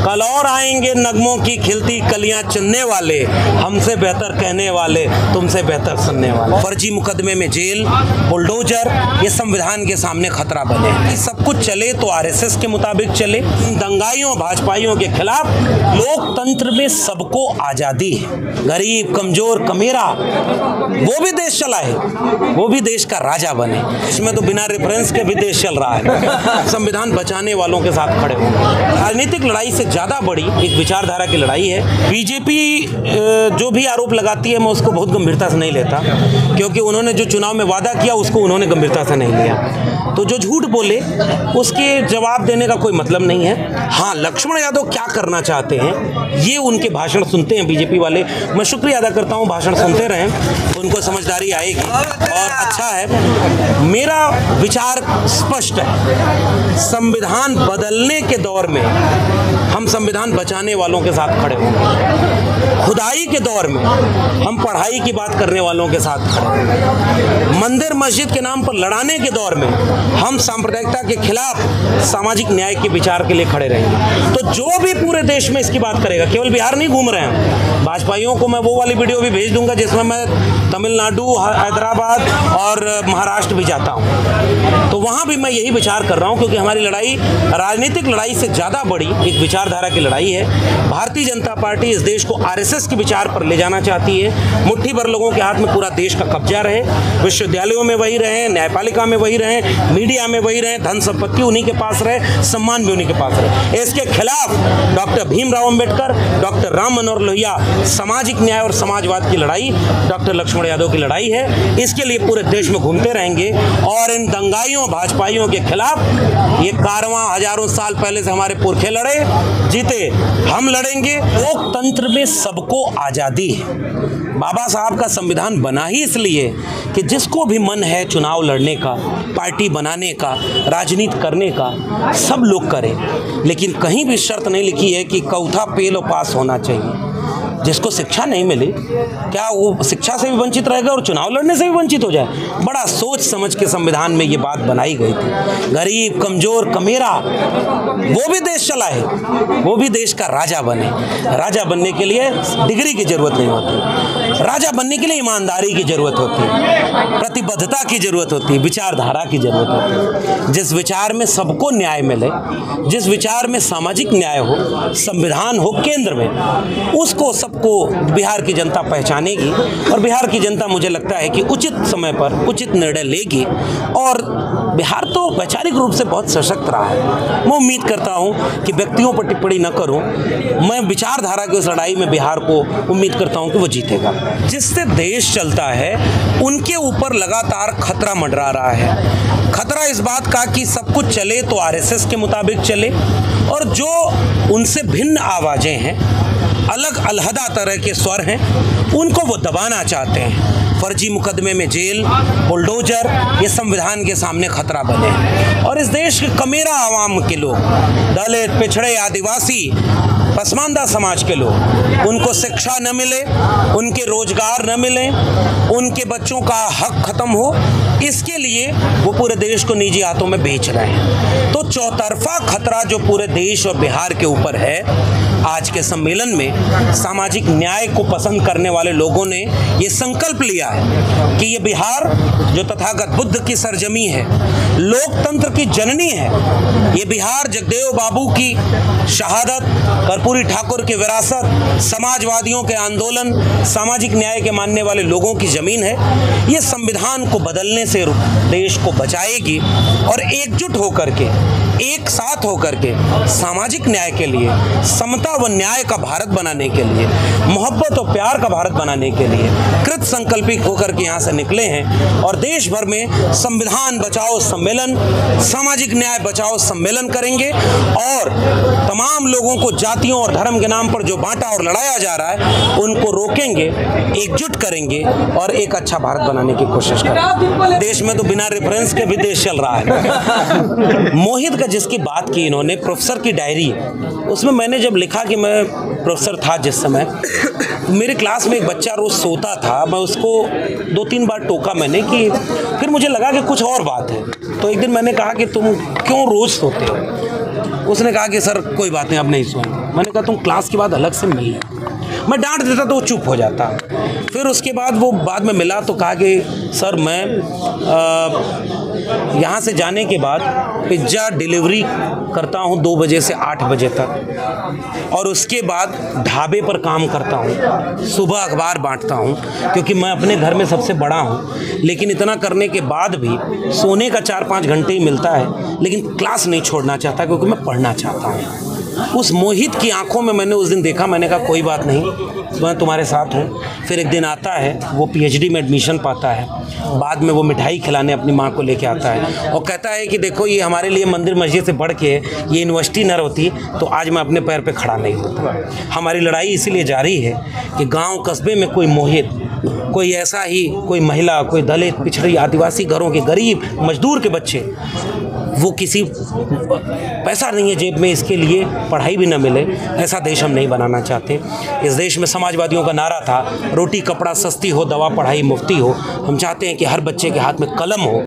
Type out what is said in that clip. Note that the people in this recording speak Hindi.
कल और आएंगे नगमों की खिलती कलियां चुनने वाले, हमसे बेहतर कहने वाले, तुमसे बेहतर सुनने वाले। फर्जी मुकदमे में जेल, बुलडोजर, ये संविधान के सामने खतरा बने। सब कुछ चले तो आरएसएस के मुताबिक चले। दंगाइयों भाजपाइयों के खिलाफ लोकतंत्र में सबको आजादी है। गरीब कमजोर कमेरा वो भी देश चलाए, वो भी देश का राजा बने। इसमें तो बिना रेफरेंस के भी देश चल रहा है। संविधान बचाने वालों के साथ खड़े हों। राजनीतिक लड़ाई से ज्यादा बड़ी एक विचारधारा की लड़ाई है। बीजेपी जो भी आरोप लगाती है मैं उसको बहुत गंभीरता से नहीं लेता, क्योंकि उन्होंने जो चुनाव में वादा किया उसको उन्होंने गंभीरता से नहीं लिया। तो जो झूठ बोले उसके जवाब देने का कोई मतलब नहीं है। हाँ, लक्ष्मण यादव क्या करना चाहते हैं ये उनके भाषण सुनते हैं बीजेपी वाले। मैं शुक्रिया अदा करता हूँ, भाषण सुनते रहें, उनको समझदारी आएगी और अच्छा है। मेरा विचार स्पष्ट है। संविधान बदलने के दौर में हम संविधान बचाने वालों के साथ खड़े होंगे। खुदाई के दौर में हम पढ़ाई की बात करने वालों के साथ खड़े होंगे। मंदिर मस्जिद के नाम पर लड़ाने के दौर में हम सांप्रदायिकता के खिलाफ सामाजिक न्याय के विचार के लिए खड़े रहेंगे। तो जो भी पूरे देश में इसकी बात करेगा, केवल बिहार नहीं घूम रहे हैं, भाजपाइयों को मैं वो वाली वीडियो भी भेज दूंगा जिसमें मैं तमिलनाडु, हैदराबाद और महाराष्ट्र भी जाता हूँ। तो वहाँ भी मैं यही विचार कर रहा हूँ, क्योंकि हमारी लड़ाई राजनीतिक लड़ाई से ज़्यादा बड़ी एक विचारधारा की लड़ाई है। भारतीय जनता पार्टी इस देश को आरएसएस के विचार पर ले जाना चाहती है। मुट्ठी भर लोगों के हाथ में पूरा देश का कब्जा रहे, विश्वविद्यालयों में वही रहे, न्यायपालिका में वही रहे, मीडिया में वही रहे, धन संपत्ति उन्हीं के पास रहे, सम्मान भी उन्हीं के पास रहे। इसके खिलाफ डॉक्टर भीमराव अंबेडकर, डॉक्टर राम मनोहर लोहिया, सामाजिक न्याय और समाजवाद की लड़ाई, डॉक्टर लक्ष्मण यादव की लड़ाई है। इसके लिए पूरे देश में घूमते रहेंगे और इन दंगाइयों भाजपाइयों के खिलाफ ये कारवां हजारों साल पहले से हमारे पुरखे लड़े, जीते, हम लड़ेंगे। लोकतंत्र में सबको आजादी है। बाबा साहब का संविधान बना ही इसलिए कि जिसको भी मन है चुनाव लड़ने का, पार्टी बनाने का, राजनीति करने का, सब लोग करें, लेकिन कहीं भी शर्त नहीं लिखी है कि चौथा फेल और पास होना चाहिए। जिसको शिक्षा नहीं मिली, क्या वो शिक्षा से भी वंचित रहेगा और चुनाव लड़ने से भी वंचित हो जाए? बड़ा सोच समझ के संविधान में ये बात बनाई गई थी। गरीब कमजोर कमेरा वो भी देश चलाए, वो भी देश का राजा बने। राजा बनने के लिए डिग्री की जरूरत नहीं होती, राजा बनने के लिए ईमानदारी की जरूरत होती है, प्रतिबद्धता की जरूरत होती है, विचारधारा की जरूरत होती है। जिस विचार में सबको न्याय मिले, जिस विचार में सामाजिक न्याय हो, संविधान हो केंद्र में, उसको सबको बिहार की जनता पहचानेगी और बिहार की जनता मुझे लगता है कि उचित समय पर उचित निर्णय लेगी। और बिहार तो वैचारिक रूप से बहुत सशक्त रहा है। मैं उम्मीद करता हूं कि व्यक्तियों पर टिप्पणी न करूं, मैं विचारधारा की उस लड़ाई में बिहार को उम्मीद करता हूं कि वो जीतेगा। जिससे देश चलता है उनके ऊपर लगातार खतरा मंडरा रहा है। खतरा इस बात का कि सब कुछ चले तो आरएसएस के मुताबिक चले और जो उनसे भिन्न आवाजें हैं, अलग अलहदा तरह के स्वर हैं, उनको वो दबाना चाहते हैं। फर्जी मुकदमे में जेल, बुलडोजर, ये संविधान के सामने खतरा बने। और इस देश के कमेरा आवाम के लोग, दलित, पिछड़े, आदिवासी, पसमानदा समाज के लोग, उनको शिक्षा न मिले, उनके रोजगार न मिले, उनके बच्चों का हक खत्म हो, इसके लिए वो पूरे देश को निजी हाथों में बेच रहे हैं। तो चौतरफा खतरा जो पूरे देश और बिहार के ऊपर है, आज के सम्मेलन में सामाजिक न्याय को पसंद करने वाले लोगों ने ये संकल्प लिया है कि ये बिहार जो तथागत बुद्ध की सरजमी है, लोकतंत्र की जननी है, ये बिहार जगदेव बाबू की शहादत, कर्पूरी ठाकुर की विरासत, समाजवादियों के आंदोलन, सामाजिक न्याय के मानने वाले लोगों की जमीन है। ये संविधान को बदलने से देश को बचाएगी और एकजुट होकर के, एक साथ होकर के सामाजिक न्याय के लिए, समता व न्याय का भारत बनाने के लिए, मोहब्बत और प्यार का भारत बनाने के लिए कृत संकल्पित होकर के यहाँ से निकले हैं। और देश भर में संविधान बचाओ सम्मेलन, सामाजिक न्याय बचाओ सम्मेलन करेंगे और तमाम लोगों को जातियों और धर्म के नाम पर जो बांटा और लड़ाया जा रहा है उनको रोकेंगे, एकजुट करेंगे और एक अच्छा भारत बनाने की कोशिश करेंगे। देश में तो बिना रेफरेंस के भी देश चल रहा है। मोहित का जिसकी बात की इन्होंने, प्रोफेसर की डायरी, उसमें मैंने जब लिखा कि मैं प्रोफेसर था जिस समय, मेरे क्लास में एक बच्चा रोज सोता था, मैं उसको 2-3 बार टोका मैंने कि फिर मुझे लगा कि कुछ और बात है। तो एक दिन मैंने कहा कि तुम क्यों रोज सोते हो? उसने कहा कि सर कोई बात नहीं, अब नहीं सोएंगे। मैंने कहा तुम क्लास के बाद अलग से मिल लें। मैं डांट देता तो वो चुप हो जाता। फिर उसके बाद वो बाद में मिला तो कहा कि सर मैं यहाँ से जाने के बाद पिज्ज़ा डिलीवरी करता हूँ 2 बजे से 8 बजे तक, और उसके बाद ढाबे पर काम करता हूँ, सुबह अखबार बांटता हूँ, क्योंकि मैं अपने घर में सबसे बड़ा हूँ। लेकिन इतना करने के बाद भी सोने का 4-5 घंटे ही मिलता है, लेकिन क्लास नहीं छोड़ना चाहता क्योंकि मैं पढ़ना चाहता हूँ। उस मोहित की आंखों में मैंने उस दिन देखा। मैंने कहा कोई बात नहीं, मैं तुम्हारे साथ हूँ। फिर एक दिन आता है, वो पीएचडी में एडमिशन पाता है। बाद में वो मिठाई खिलाने अपनी माँ को लेके आता है और कहता है कि देखो ये हमारे लिए मंदिर मस्जिद से बढ़ के ये यूनिवर्सिटी न होती तो आज मैं अपने पैर पे खड़ा नहीं होता। हमारी लड़ाई इसीलिए जारी है कि गांव कस्बे में कोई मोहित, कोई ऐसा ही कोई महिला, कोई दलित, पिछड़ी, आदिवासी घरों के गरीब मजदूर के बच्चे, वो किसी पैसा नहीं है जेब में इसके लिए पढ़ाई भी न मिले, ऐसा देश हम नहीं बनाना चाहते। इस देश में समाजवादियों का नारा था रोटी कपड़ा सस्ती हो, दवा पढ़ाई मुफ्ती हो। हम चाहते हैं कि हर बच्चे के हाथ में कलम हो,